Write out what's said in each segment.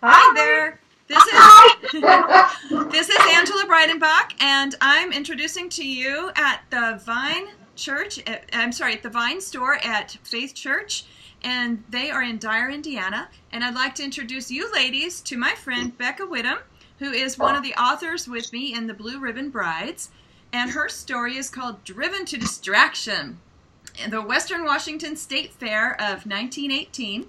Hi there. This is Angela Breidenbach, and I'm introducing to you at the Vine Church. At the Vine store at Faith Church, and they are in Dyer, Indiana. And I'd like to introduce you ladies to my friend Becca Whitham, who is one of the authors with me in the Blue Ribbon Brides, and her story is called Driven to Distraction. In the Western Washington State Fair of 1918,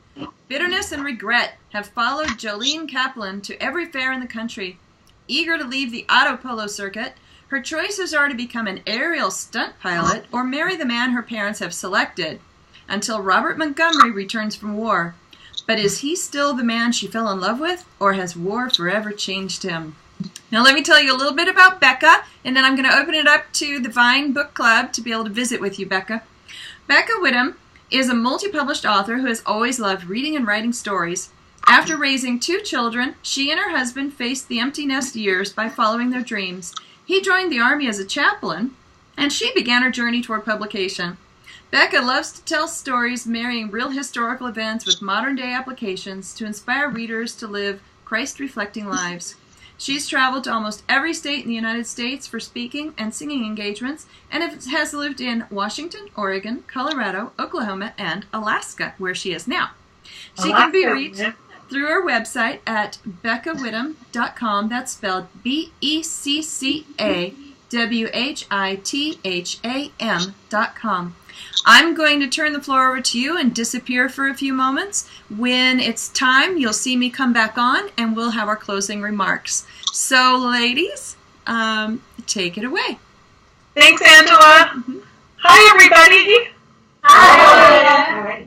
bitterness and regret have followed Jolene Kaplan to every fair in the country. Eager to leave the auto polo circuit, her choices are to become an aerial stunt pilot or marry the man her parents have selected, until Robert Montgomery returns from war. But is he still the man she fell in love with, or has war forever changed him? Now let me tell you a little bit about Becca, and then I'm going to open it up to the Vine Book Club to be able to visit with you, Becca. Becca Whitham is a multi-published author who has always loved reading and writing stories. After raising 2 children, she and her husband faced the empty nest years by following their dreams. He joined the Army as a chaplain, and she began her journey toward publication. Becca loves to tell stories marrying real historical events with modern-day applications to inspire readers to live Christ-reflecting lives. She's traveled to almost every state in the United States for speaking and singing engagements, and has lived in Washington, Oregon, Colorado, Oklahoma, and Alaska, where she is now. She can be reached through her website at beccawhitham.com. That's spelled BECCAWHITHAM.com. I'm going to turn the floor over to you and disappear for a few moments. When it's time, you'll see me come back on, and we'll have our closing remarks. So, ladies, take it away. Thanks, Angela. Mm-hmm. Hi, everybody. Hi.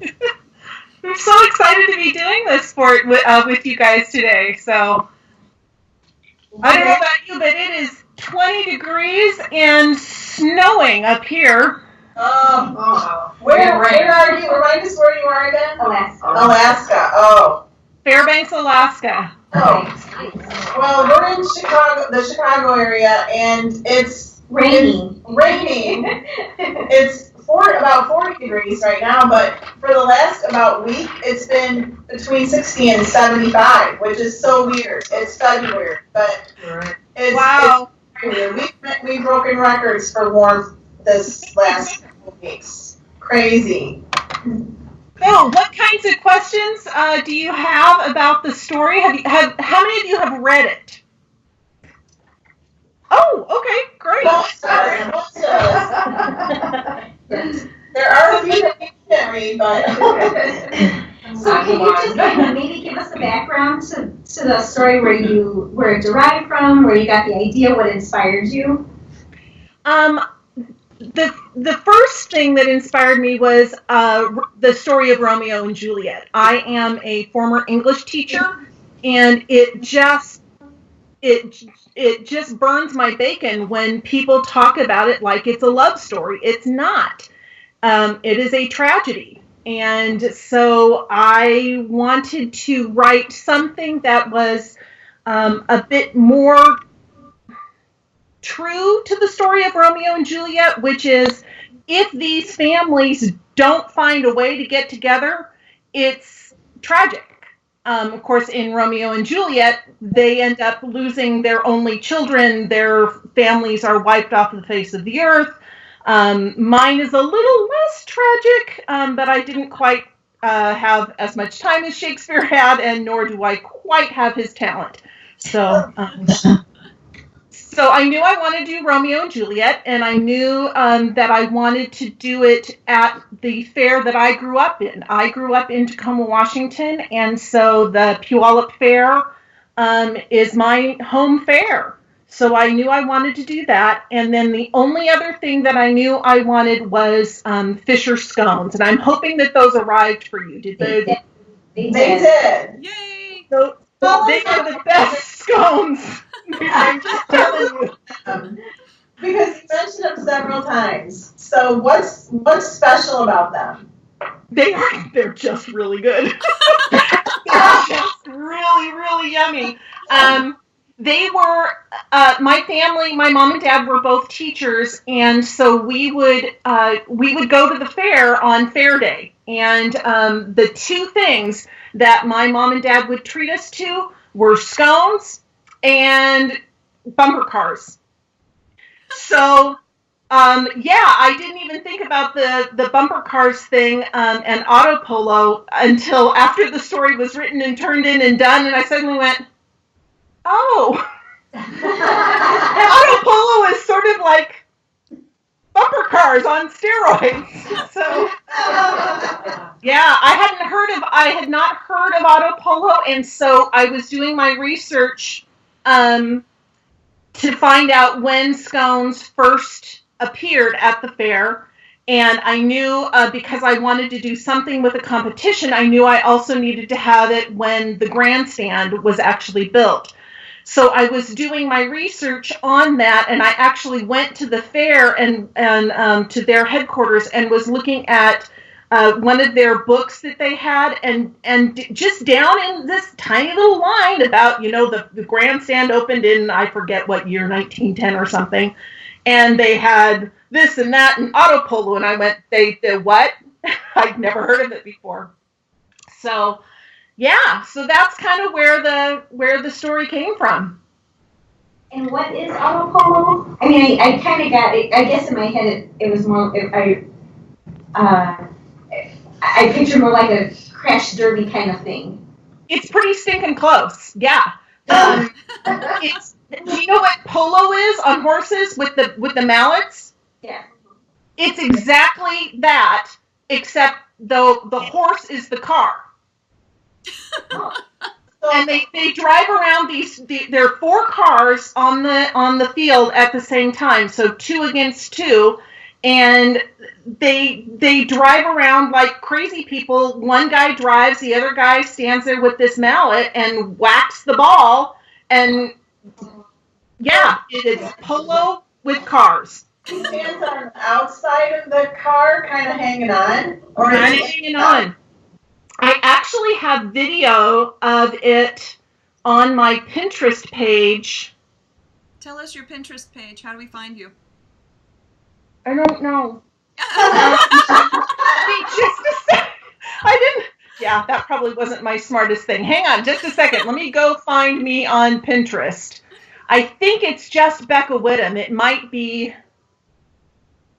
I'm so excited to be doing this with you guys today. So, I don't know about you, but it is 20 degrees and snowing up here. Where are you? Remind us where you are again? Alaska. Oh. Fairbanks, Alaska. Oh. Well, we're in the Chicago area, and it's raining. It's about 40 degrees right now, but for the last about week, it's been between 60 and 75, which is so weird. It's February, but it's weird. We've broken records for warmth this last couple of weeks. Crazy. So, what kinds of questions do you have about the story? How many of you have read it? Oh, okay, great. Most of us. There are a few that you can't read, but. So can you just maybe give us a background to the story, where it derived from, where you got the idea, what inspired you? The first thing that inspired me was the story of Romeo and Juliet. I am a former English teacher, and it just burns my bacon when people talk about it like it's a love story. It's not. It is a tragedy. And so I wanted to write something that was a bit more true to the story of Romeo and Juliet, which is if these families don't find a way to get together, it's tragic. Of course, in Romeo and Juliet, they end up losing their only children. Their families are wiped off the face of the earth. Mine is a little less tragic, but I didn't quite have as much time as Shakespeare had, and nor do I quite have his talent. So I knew I wanted to do Romeo and Juliet, and I knew that I wanted to do it at the fair that I grew up in. I grew up in Tacoma, Washington, and so the Puyallup Fair is my home fair. So I knew I wanted to do that, and then the only other thing that I knew I wanted was Fisher scones, and I'm hoping that those arrived for you. Did they? They did. Yay! So they are the best scones. I'm just telling you. Because you mentioned them several times. So what's special about them? They're just really good. They're just really, really yummy. They were my family. My mom and dad were both teachers, and so we would go to the fair on Fair Day. And the two things that my mom and dad would treat us to were scones and bumper cars. So, I didn't even think about the bumper cars thing and auto polo until after the story was written and turned in and done, and I suddenly went, oh, auto polo is sort of like bumper cars on steroids. So, I had not heard of auto polo, and so I was doing my research to find out when scones first appeared at the fair. And I knew because I wanted to do something with a competition, I knew I also needed to have it when the grandstand was actually built. So I was doing my research on that, and I actually went to the fair and to their headquarters and was looking at one of their books that they had, and just down in this tiny little line about, the grandstand opened in, I forget what year, 1910 or something, and they had this and that and auto polo, and I went, they what? I'd never heard of it before. So so that's kind of where the story came from. And what is auto polo? I mean, I kind of got it. I guess in my head it was more. I picture more like a crash derby kind of thing. It's pretty stinking close. Yeah. Do you know what polo is on horses with the mallets? Yeah. It's exactly that, except though the horse is the car. And they drive around there are 4 cars on the field at the same time, so 2 against 2, and they drive around like crazy people. One guy drives, the other guy stands there with this mallet and whacks the ball, and it is polo with cars. He stands on the outside of the car, kind of hanging on, or hanging on. I actually have video of it on my Pinterest page. Tell us your Pinterest page. How do we find you? I don't know. Just a second. Yeah, that probably wasn't my smartest thing. Hang on just a second. Let me go find me on Pinterest. I think it's just Becca Whitham. It might be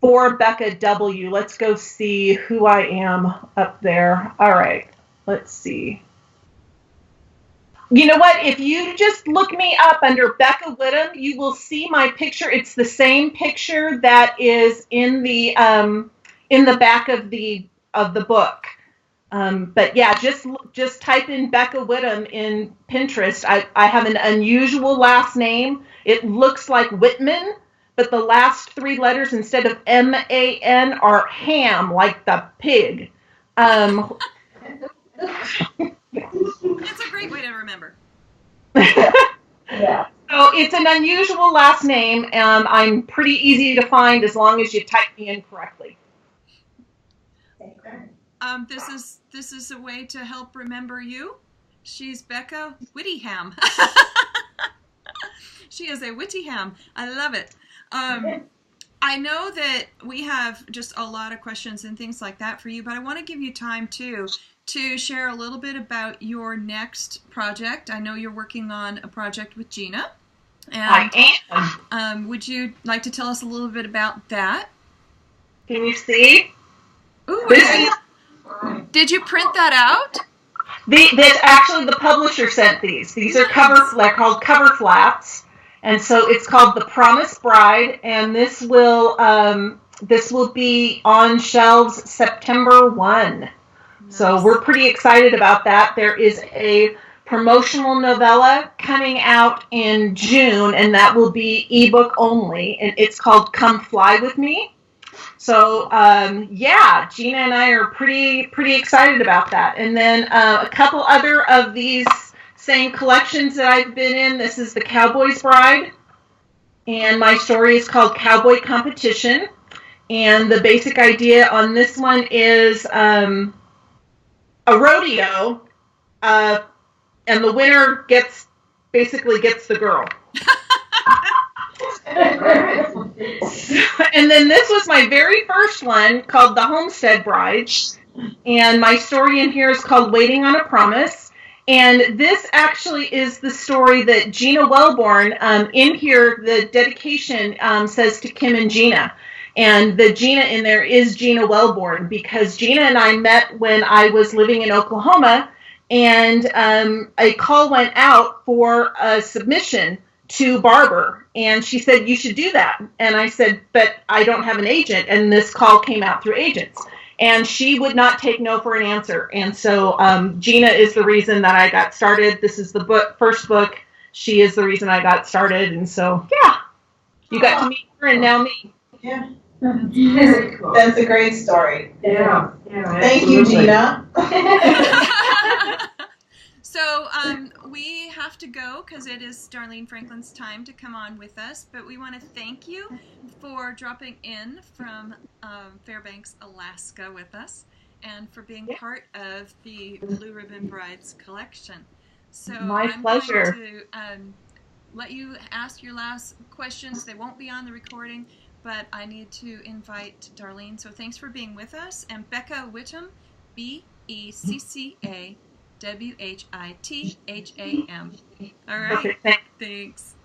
for Becca W. Let's go see who I am up there. All right, let's see. You know what? If you just look me up under Becca Whitham, you will see my picture. It's the same picture that is in the back of the book. But yeah, just type in Becca Whitham in Pinterest. I have an unusual last name. It looks like Whitman, but the last 3 letters instead of M-A-N are ham, like the pig. It's a great way to remember. Yeah. So it's an unusual last name. I'm pretty easy to find as long as you type me in correctly. This is a way to help remember you. She's Becca Whitham. She is a witty ham. I love it. I know that we have just a lot of questions and things like that for you, but I want to give you time too to share a little bit about your next project. I know you're working on a project with Gina. And, I am. Would you like to tell us a little bit about that? Can you see? Ooh, did you print that out? Actually, the publisher sent these. These are they're called cover flaps. And so it's called The Promised Bride, and this will be on shelves September 1. Nice. So we're pretty excited about that. There is a promotional novella coming out in June, and that will be ebook only, and it's called Come Fly With Me. So Gina and I are pretty excited about that. And then a couple other of these same collections that I've been in. This is The Cowboy's Bride, and my story is called Cowboy Competition. And the basic idea on this one is a rodeo, and the winner gets the girl. And then this was my very first one called The Homestead Bride, and my story in here is called Waiting on a Promise. And this actually is the story that Gina Wellborn, in here, the dedication says to Kim and Gina. And the Gina in there is Gina Wellborn, because Gina and I met when I was living in Oklahoma, and a call went out for a submission to Barber, and she said, you should do that. And I said, but I don't have an agent, and this call came out through agents. And she would not take no for an answer. And so Gina is the reason that I got started. This is the first book. She is the reason I got started. And so, yeah, you got to meet her and now me. Yeah. Very cool. That's a great story. Yeah. Thank you, Gina. So we have to go because it is Darlene Franklin's time to come on with us. But we want to thank you for dropping in from Fairbanks, Alaska with us, and for being part of the Blue Ribbon Brides collection. So I'm pleasure. going to let you ask your last questions. They won't be on the recording, but I need to invite Darlene. So thanks for being with us. And Becca Whitham, BECCA WHITHAM. All right. Perfect. Thanks.